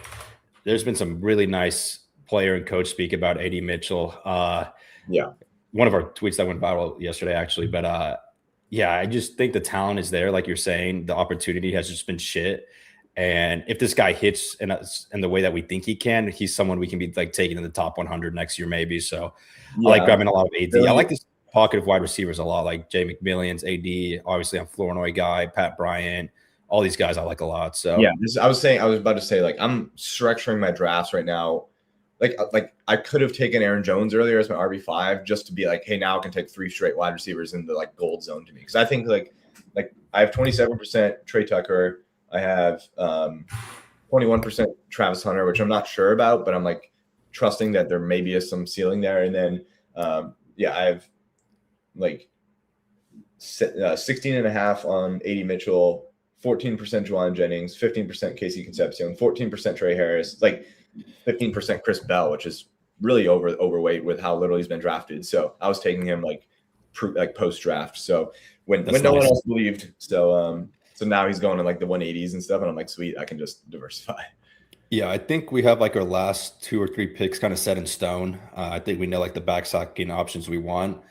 there's been some really nice player and coach speak about AD Mitchell. One of our tweets that went viral yesterday, actually. But I just think the talent is there, like you're saying. The opportunity has just been shit. And if this guy hits in the way that we think he can, he's someone we can be like taking in the top 100 next year, maybe. So I like grabbing a lot of AD. I like this pocket of wide receivers a lot, like Jay McMillions, AD. Obviously, I'm Flournoy guy, Pat Bryant. All these guys I like a lot. So yeah, I was about to say, like, I'm structuring my drafts right now. Like I could have taken Aaron Jones earlier as my RB5 just to be like, hey, now I can take 3 straight wide receivers in the like gold zone to me, because I think like I have 27% Trey Tucker. I have 21% Travis Hunter, which I'm not sure about, but I'm like trusting that there maybe is some ceiling there. And then, I have like 16.5 on AD Mitchell, 14% Juwan Jennings, 15% Casey Concepcion, 14% Trey Harris, like 15% Chris Bell, which is really overweight with how little he's been drafted. So I was taking him like post draft. So when no one else believed. So now he's going to like the 180s and stuff. And I'm like, sweet, I can just diversify. Yeah, I think we have like our last 2 or 3 picks kind of set in stone. I think we know like the backstacking options we want.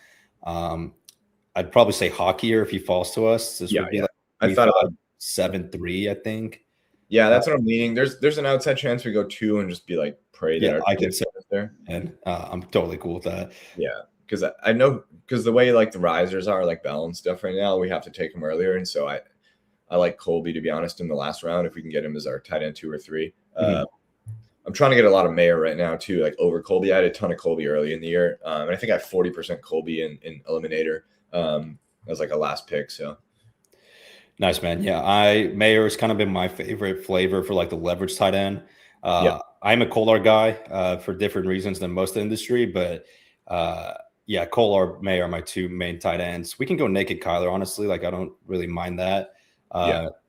I'd probably say Hockeyer if he falls to us. This would be like I thought about 7-3, I think. Yeah, that's what I'm leaning. There's an outside chance we go 2 and just be like pray that I can say there. And I'm totally cool with that. Yeah, because I know the way like the risers are like balanced stuff right now, we have to take them earlier, and so I like Colby, to be honest, in the last round if we can get him as our tight end 2 or 3. I'm trying to get a lot of Mayer right now too, like over Colby. I had a ton of Colby early in the year, and I think I have 40% Colby in Eliminator as like a last pick. So nice, man. Yeah, Mayer has kind of been my favorite flavor for like the leverage tight end. I'm a Kolar guy for different reasons than most of the industry, but Kolar, Mayer are my 2 main tight ends. We can go naked Kyler, honestly. Like I don't really mind that.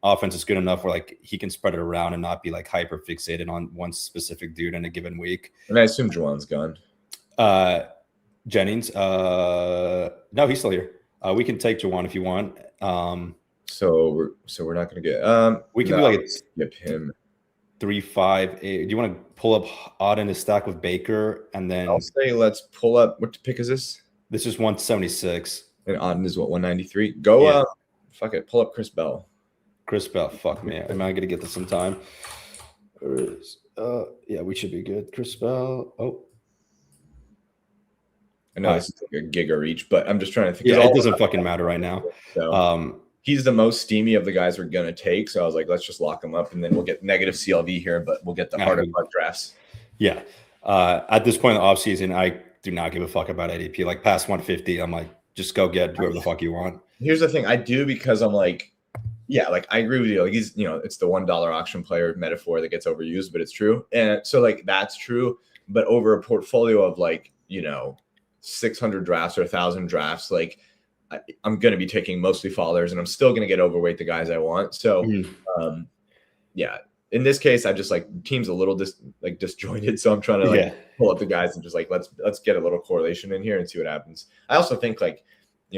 Offense is good enough where like he can spread it around and not be like hyper fixated on one specific dude in a given week. And I assume Juwan's gone. Jennings, no, he's still here. We can take Juwan if you want. So we're not going to get. We can do like skip him. 3-5. Do you want to pull up Odd in his stack with Baker and then? I'll say let's pull up. What pick is this? This is 176. And Odd is what, 193. Go. Fuck it. Pull up Chris Bell. Chris Bell. Fuck me. Am I gonna get this sometime? We should be good. Chris Bell. Oh. I know this is like a gig or each, but I'm just trying to think. Yeah, it doesn't fucking matter right now. So, he's the most steamy of the guys we're gonna take. So I was like, let's just lock him up, and then we'll get negative CLV here, but we'll get the harder part drafts. Yeah. At this point in the offseason, I do not give a fuck about ADP. Like past 150, I'm like, just go get whoever the fuck you want. Here's the thing, I do, because I'm like, like I agree with you. Like he's, it's the $1 auction player metaphor that gets overused, but it's true. And so like that's true. But over a portfolio of like, 600 drafts or 1,000 drafts, like I'm going to be taking mostly fallers, and I'm still going to get overweight the guys I want. So, in this case, I just like team's a little disjointed. So I'm trying to pull up the guys and just like, let's get a little correlation in here and see what happens. I also think like,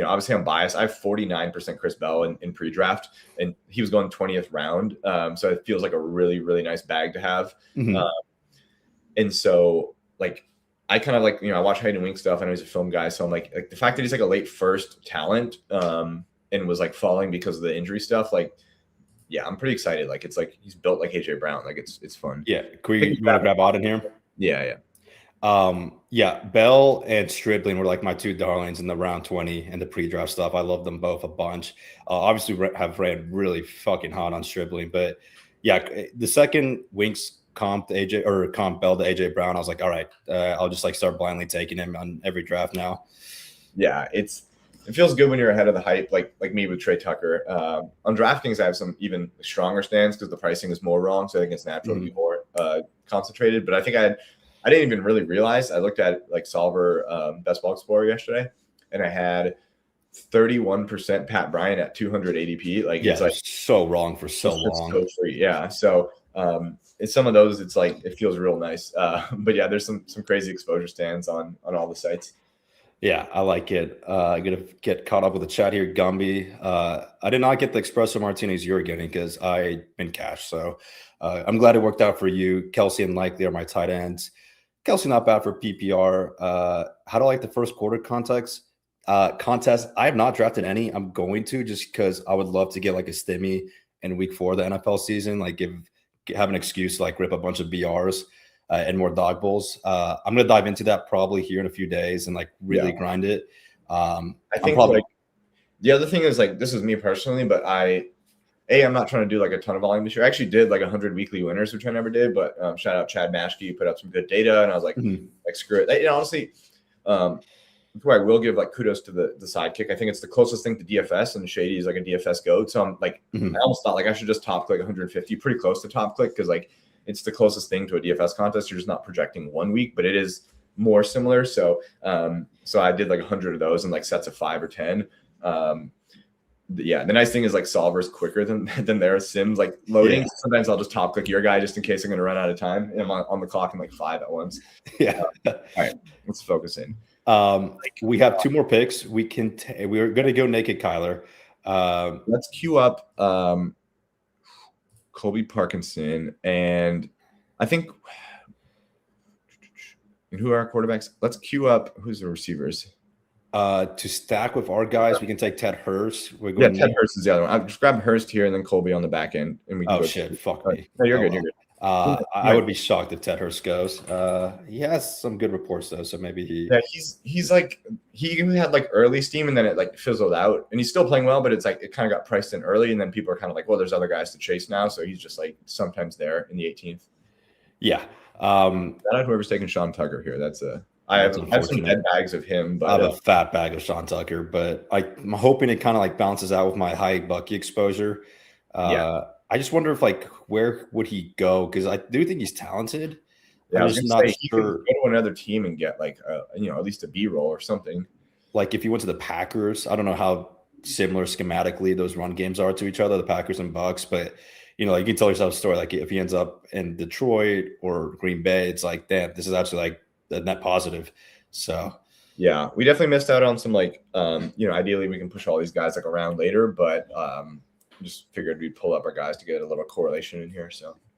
obviously I'm biased. I have 49% Chris Bell in pre-draft, and he was going 20th round. So it feels like a really, really nice bag to have. And so like, I kind of like, I watch Hayden Wink stuff. I know he's a film guy. So I'm like the fact that he's like a late first talent and was like falling because of the injury stuff. Like, I'm pretty excited. Like, it's like, he's built like AJ Brown. Like it's fun. Yeah. You want to grab Odd in here? Yeah. Yeah, Bell and Stribling were like my two darlings in the round 20 and the pre-draft stuff. I love them both a bunch. Obviously, have ran really fucking hot on Stribling, but yeah, the second Winks comp to AJ or comp Bell to AJ Brown, I was like, all right, I'll just like start blindly taking him on every draft now. Yeah, it feels good when you're ahead of the hype, like me with Trey Tucker. On DraftKings, I have some even stronger stands because the pricing is more wrong, so I think it's natural to be more concentrated. But I think I didn't even really realize. I looked at like Solver Best Ball Explorer yesterday, and I had 31% Pat Bryant at 200 ADP. Like, yeah, it's like so wrong for so long. So free. Yeah. So it's some of those. It's like it feels real nice. But yeah, there's some crazy exposure stands on all the sites. Yeah, I like it. I'm gonna get caught up with the chat here, Gumby. I did not get the espresso martinis you're getting because I been cash. So I'm glad it worked out for you. Kelsey and Likely are my tight ends. Kelsey not bad for PPR. How do I like the first quarter contest? I have not drafted any. I'm going to just because I would love to get like a stimmy in week 4 of the NFL season. Like have an excuse to like rip a bunch of BRs. And more dog bowls. I'm gonna dive into that probably here in a few days and like really grind it. I think like the other thing is like this is me personally, but I'm not trying to do like a ton of volume this year. I actually did like 100 weekly winners, which I never did. But shout out Chad Maschke, put up some good data, and I was like, like screw it. Honestly, where I will give like kudos to the sidekick. I think it's the closest thing to DFS, and Shady is like a DFS goat. So I'm like, I almost thought like I should just top click 150, pretty close to top click because like. It's the closest thing to a DFS contest. You're just not projecting 1 week, but it is more similar. So, so I did like 100 of those in like sets of 5 or 10. Yeah, the nice thing is like Solver's quicker than their Sims like loading. Yeah. Sometimes I'll just top click your guy just in case I'm going to run out of time, and I'm on the clock in like 5 at once. Yeah. All right, let's focus in. We have 2 more picks. We're going to go naked Kyler. Let's queue up. Colby Parkinson, and I think who are our quarterbacks? Let's queue up who's the receivers. To stack with our guys, we can take Ted Hurst. Ted Hurst is the other one. I'll just grab Hurst here and then Colby on the back end. And we can fuck me. No, you're good. You're good. I would be shocked if Ted Hurst goes. He has some good reports though, so maybe he. Yeah, he's like he had like early steam and then it like fizzled out, and he's still playing well, but it's like it kind of got priced in early, and then people are kind of like, well, there's other guys to chase now, so he's just like sometimes there in the 18th. Yeah. Whoever's taking Sean Tucker here, I have some dead bags of him, but I have a fat bag of Sean Tucker, but I'm hoping it kind of like balances out with my high Bucky exposure. I just wonder if like where would he go, because I do think he's talented. Yeah, I'm just not sure. He could go to another team and get like at least a B-roll or something. Like if he went to the Packers, I don't know how similar schematically those run games are to each other, the Packers and Bucks, but you can tell yourself a story like if he ends up in Detroit or Green Bay, it's like, damn, this is actually like a net positive. So yeah, we definitely missed out on some like ideally we can push all these guys like around later, but just figured we'd pull up our guys to get a little correlation in here.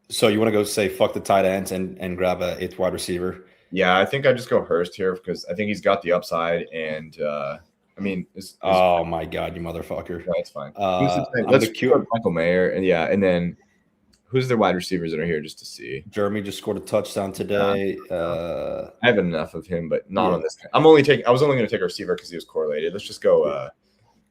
So you want to go say fuck the tight ends and grab a 8th wide receiver? Yeah, I think I just go Hurst here because I think he's got the upside, and oh my god, you motherfucker! No, it's fine. Let's queue up Michael Mayer, and then who's their wide receivers that are here just to see? Jeremy just scored a touchdown today. I have enough of him, but not on this. I was only going to take a receiver because he was correlated. Let's just go.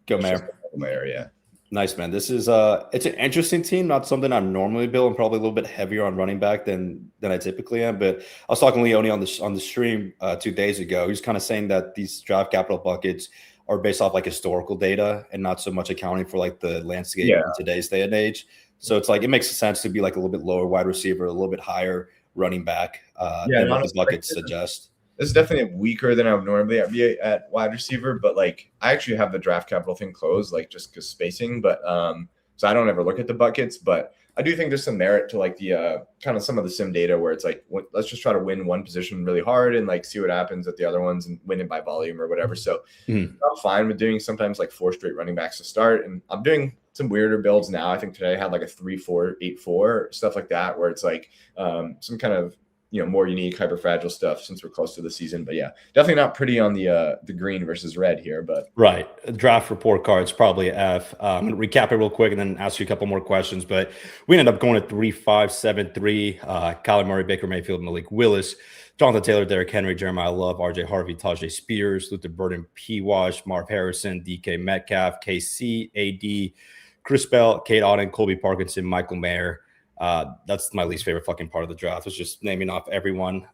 Mayer. Mayer, yeah. Nice, man. This is it's an interesting team, not something I normally build. I'm probably a little bit heavier on running back than I typically am. But I was talking to Leone on the stream 2 days ago. He's kind of saying that these draft capital buckets are based off like historical data and not so much accounting for like the landscape in today's day and age. So it's like it makes sense to be like a little bit lower wide receiver, a little bit higher running back than what the buckets suggest. This is definitely weaker than I would normally be at wide receiver, but like I actually have the draft capital thing closed, like just because spacing. But so I don't ever look at the buckets, but I do think there's some merit to like the kind of some of the sim data where it's like let's just try to win one position really hard and like see what happens at the other ones and win it by volume or whatever. So I'm fine with doing sometimes like 4 straight running backs to start, and I'm doing some weirder builds now. I think today I had like a 3-4-8-4 stuff like that, where it's like some kind of more unique, hyper fragile stuff since we're close to the season. But yeah, definitely not pretty on the green versus red here. But right, draft report card's probably F. I'm gonna recap it real quick and then ask you a couple more questions. But we ended up going at 3-5-7-3. Kyler Murray, Baker Mayfield, Malik Willis, Jonathan Taylor, Derrick Henry, Jeremiah Love, RJ Harvey, Tajay Spears, Luther Burden, P. Wash, Marv Harrison, DK Metcalf, KC, AD, Chris Bell, Kate Auden, Colby Parkinson, Michael Mayer. That's my least favorite fucking part of the draft. Was just naming off everyone.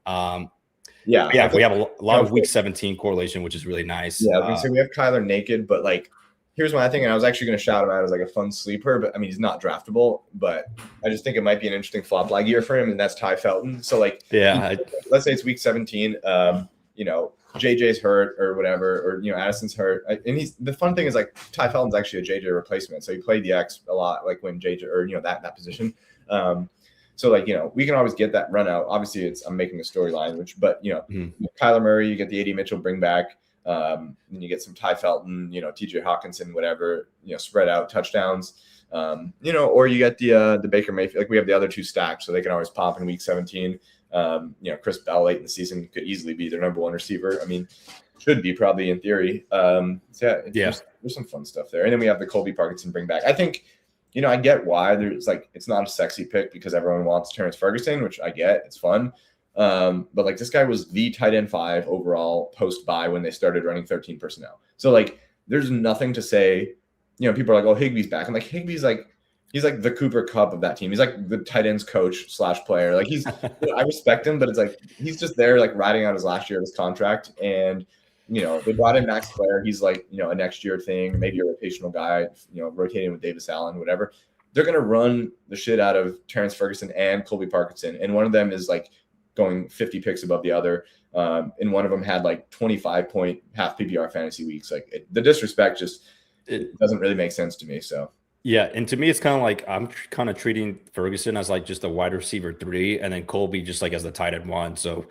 We have a lot of week 17 correlation, which is really nice. Yeah, I was gonna say we have Kyler naked, but like, here's my thing, and I was actually gonna shout him out as like a fun sleeper, but I mean he's not draftable, but I just think it might be an interesting flop lag year for him, and that's Ty Felton. So like, let's say it's week 17. JJ's hurt or whatever, or Addison's hurt, and the fun thing is like Ty Felton's actually a JJ replacement, so he played the X a lot, like when JJ or that position. So like, we can always get that run out. Obviously I'm making a storyline, Kyler Murray, you get the AD Mitchell bring back, then you get some Ty Felton, TJ Hawkinson, whatever, spread out touchdowns, or you get the Baker Mayfield, like we have the other two stacked, so they can always pop in week 17. Chris Bell late in the season could easily be their number one receiver. I mean, should be probably in theory. There's some fun stuff there. And then we have the Colby Parkinson bring back. I think, I get why there's like, it's not a sexy pick because everyone wants Terrence Ferguson, which I get, it's fun. But like this guy was the tight end 5 overall post bye when they started running 13 personnel. So like, there's nothing to say, people are like, oh, Higbee's back. I'm like, Higbee's like, he's like the Cooper Kupp of that team. He's like the tight ends coach / player. Like he's, I respect him, but it's like, he's just there like riding out his last year of his contract. And, they brought in Max Clare. He's like, a next year thing, maybe a rotational guy, rotating with Davis Allen, whatever. They're going to run the shit out of Terrence Ferguson and Colby Parkinson. And one of them is like going 50 picks above the other. And one of them had like 25-point half PPR fantasy weeks. Like the disrespect it doesn't really make sense to me. So. Yeah, and to me, it's kind of like I'm kind of treating Ferguson as like just a wide receiver 3, and then Colby just like as the tight end 1. So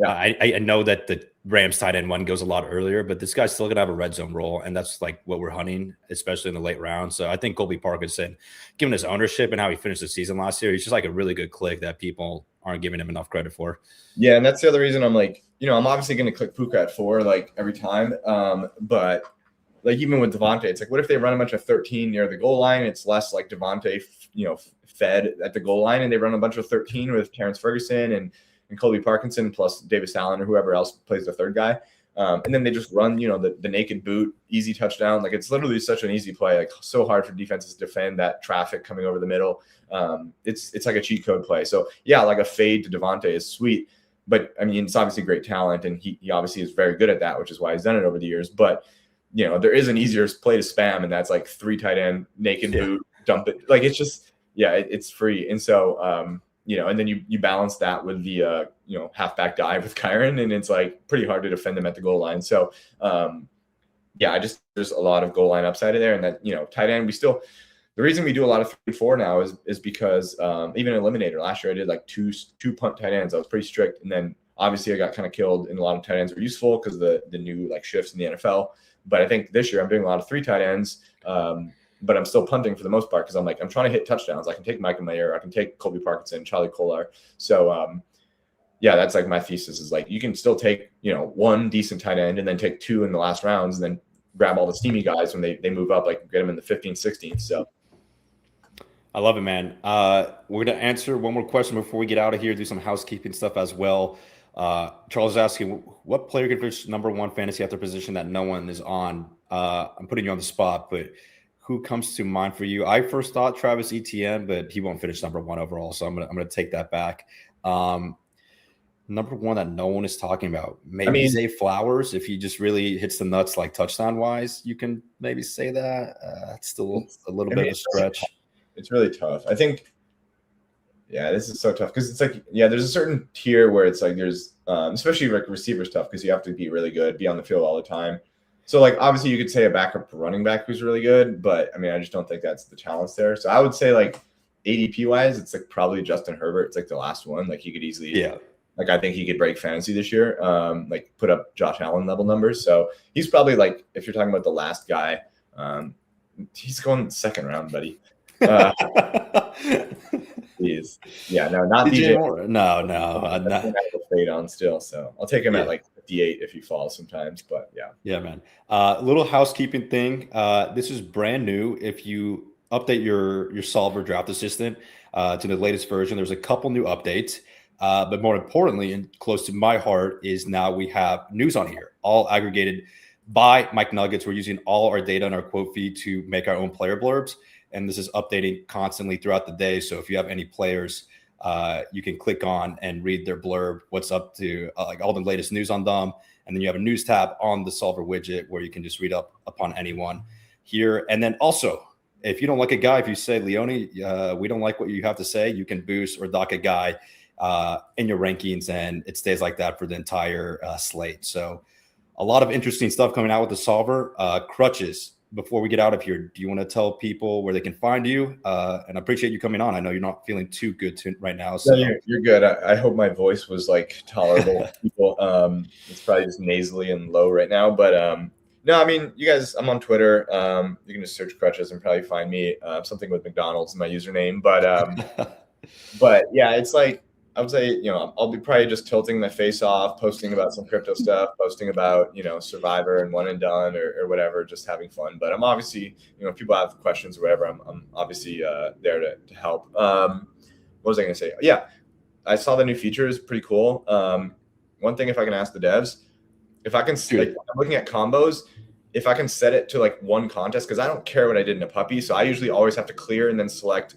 I know that the Rams tight end 1 goes a lot earlier, but this guy's still gonna have a red zone role, and that's like what we're hunting, especially in the late round. So I think Colby Parkinson, given his ownership and how he finished the season last year, he's just like a really good click that people aren't giving him enough credit for. Yeah, and that's the other reason I'm like, I'm obviously gonna click Puka at 4 like every time, but. Like even with Devontae, it's like, what if they run a bunch of 13 near the goal line? It's less like Devontae, fed at the goal line, and they run a bunch of 13 with Terrence Ferguson and Colby Parkinson plus Davis Allen or whoever else plays the third guy. And then they just run, the naked boot, easy touchdown. Like it's literally such an easy play, like so hard for defenses to defend that traffic coming over the middle. It's like a cheat code play. So yeah, like a fade to Devontae is sweet, but I mean, it's obviously great talent, and he obviously is very good at that, which is why he's done it over the years. But there is an easier play to spam, and that's like 3 tight end, naked boot, dump it. Like it's just, it's free. And so, and then you balance that with the, halfback dive with Kyron, and it's like pretty hard to defend them at the goal line. So, there's a lot of goal line upside in there. And that, tight end, the reason we do a lot of 3-4 now is because even Eliminator last year, I did like two punt tight ends. I was pretty strict. And then obviously I got kind of killed, and a lot of tight ends were useful because the new like shifts in the NFL. But I think this year I'm doing a lot of 3 tight ends, but I'm still punting for the most part because I'm trying to hit touchdowns. I can take Michael Mayer, I can take Colby Parkinson, Charlie Kolar. So, that's like my thesis is like you can still take, 1 decent tight end and then take 2 in the last rounds and then grab all the steamy guys when they move up, like get them in the 15th, 16th. So. I love it, man. We're going to answer one more question before we get out of here, do some housekeeping stuff as well. Charles is asking, what player can finish number 1 fantasy after position that no one is on? I'm putting you on the spot, but who comes to mind for you? I first thought Travis Etienne, but he won't finish number 1 overall, so I'm gonna take that back. Number 1 that no one is talking about, maybe Zay Flowers. If he just really hits the nuts like touchdown wise, you can maybe say that. It's still a little bit of a stretch. It's really tough. I think. Yeah, this is so tough because it's like, there's a certain tier where it's like there's, especially like receiver stuff because you have to be really good, be on the field all the time. So like obviously you could say a backup running back who's really good, but I mean I just don't think that's the talents there. So I would say like ADP wise, it's like probably Justin Herbert. It's like the last one. Like he could easily, like I think he could break fantasy this year, like put up Josh Allen level numbers. So he's probably like if you're talking about the last guy, he's going 2nd round, buddy. Jeez. Yeah, no, not DJ DJ. Moore. No, That's one I have a fade on still. So I'll take him yeah. at like 58 if he falls sometimes. But yeah. Yeah, man. Little housekeeping thing. This is brand new. If you update your solver draft assistant to the latest version, there's a couple new updates. But more importantly, and close to my heart, is now we have news on here, all aggregated by Mike Nuggets. We're using all our data and our quote feed to make our own player blurbs. And this is updating constantly throughout the day. So if you have any players, you can click on and read their blurb, what's up to like all the latest news on them. And then you have a news tab on the solver widget where you can just read up upon anyone here. And then also, if you don't like a guy, if you say, Leone, we don't like what you have to say, you can boost or dock a guy in your rankings, and it stays like that for the entire slate. So a lot of interesting stuff coming out with the solver. Krutches, before we get out of here, do you want to tell people where they can find you? And I appreciate you coming on. I know you're not feeling too good right now. So no, you're good. I hope my voice was like tolerable to people. It's probably just nasally and low right now. But no, I mean, you guys, I'm on Twitter. You can just search Krutches and probably find me. Something with McDonald's in my username. But yeah, it's like, I would say, I'll be probably just tilting my face off, posting about some crypto stuff, posting about, Survivor and one and done or whatever, just having fun. But I'm obviously, if people have questions or whatever, I'm obviously there to help. What was I going to say? Yeah, I saw the new features, pretty cool. One thing, if I can ask the devs, if I can, like, I'm looking at combos, if I can set it to like one contest, because I don't care what I did in a puppy. So I usually always have to clear and then select.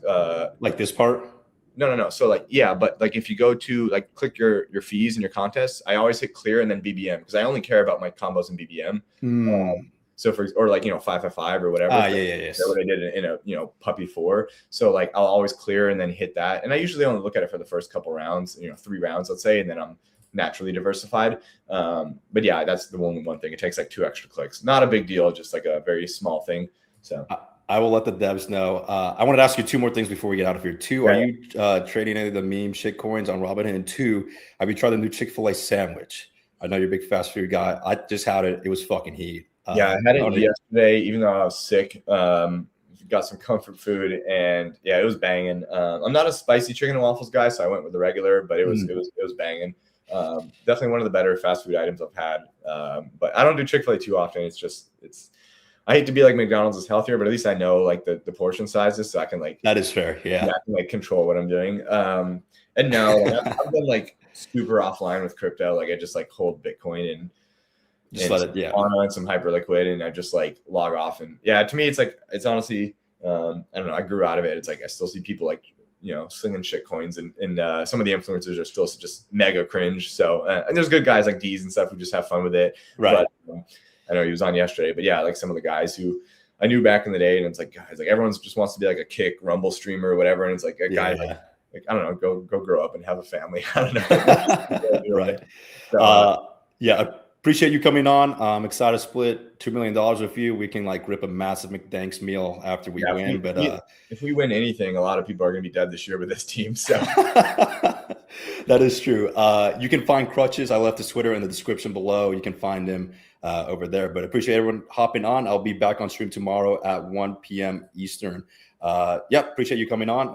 Like this part? No. So like, yeah, but like if you go to like click your fees and your contests, I always hit clear and then BBM because I only care about my combos in BBM. So or like 555 or whatever. Yes. That's what I did in a puppy 4. So like I'll always clear and then hit that, and I usually only look at it for the first couple rounds, 3 rounds, let's say, and then I'm naturally diversified. But yeah, that's the only one thing. It takes like 2 extra clicks. Not a big deal, just like a very small thing. So. I will let the devs know. I wanted to ask you 2 more things before we get out of here. 2, are you trading any of the meme shit coins on Robinhood? And 2, have you tried the new Chick-fil-A sandwich? I know you're a big fast food guy. I just had it. It was fucking heat. Yeah, I had it yesterday, even though I was sick. Got some comfort food, and yeah, it was banging. I'm not a spicy chicken and waffles guy, so I went with the regular, but it was banging. Definitely one of the better fast food items I've had. But I don't do Chick-fil-A too often. I hate to be like McDonald's is healthier, but at least I know like the portion sizes, so I can like. That is fair. Yeah. I can like control what I'm doing. And no, I've been like super offline with crypto. Like I just like hold Bitcoin and just let it, on some Hyperliquid, and I just like log off. And yeah, to me, it's honestly, I don't know. I grew out of it. It's like I still see people like slinging shit coins, and some of the influencers are still just mega cringe. So and there's good guys like D's and stuff who just have fun with it. Right. But, I know he was on yesterday, but yeah, like some of the guys who I knew back in the day, and it's like, guys, like everyone just wants to be like a Kick Rumble streamer or whatever, and it's like a guy like I don't know, go grow up and have a family. I don't know. Right. So, yeah, appreciate you coming on. I'm excited to split $2 million with you. We can like rip a massive McDanks meal after we win. But if we win anything, a lot of people are going to be dead this year with this team. So that is true. You can find Krutches. I left his Twitter in the description below. You can find him over there. But appreciate everyone hopping on. I'll be back on stream tomorrow at 1 p.m. Eastern. Appreciate you coming on.